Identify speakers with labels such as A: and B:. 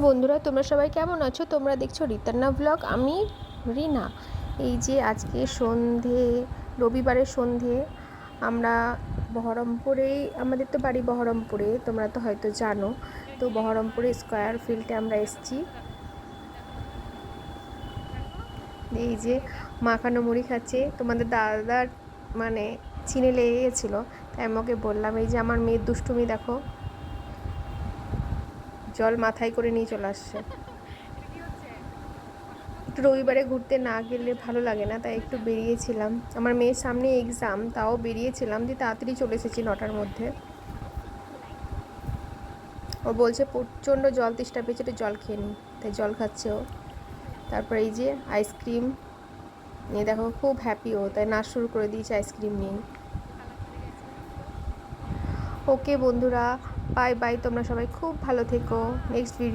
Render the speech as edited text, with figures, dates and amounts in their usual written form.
A: বন্ধুরা, তোমরা সবাই কেমন আছো? তোমরা দেখছো রিতান্না ব্লগ। আমি রিনা। এই যে আজকে সন্ধে, রবিবারের সন্ধে, আমরা বহরমপুরেই, আমাদের তো বাড়ি বহরমপুরে, তোমরা তো হয়তো জানো। তো বহরমপুরে স্কয়ার ফিল্ডে আমরা এসেছি। এই যে মাখানো মুড়ি খাচ্ছে, তোমাদের দাদার মানে চিনে লেগে গেছিলো, তাই আমি ওকে বললাম, এই যে আমার মেয়ের দুষ্টুমি দেখো, জল মাথায় করে নিয়ে চলে আসছে। একটু রবিবারে ঘুরতে না গেলে ভালো লাগে না, তাই একটু বেরিয়েছিলাম। আমার মেয়ের সামনে এক্সাম, তাও বেরিয়েছিলাম, দিয়ে তাড়াতাড়ি চলে এসেছি 9টার মধ্যে। ও বলছে প্রচণ্ড জল তেষ্টা পেয়েছে, একটু জল খেয়ে নিই, তাই জল খাচ্ছে ও। তারপর এই যে আইসক্রিম নিয়ে দেখো, খুব হ্যাপি ও, তাই নাচ শুরু করে দিয়েছে আইসক্রিম নিয়ে। ওকে বন্ধুরা, বাই বাই, তোমরা সবাই খুব ভালো থেকো। Next video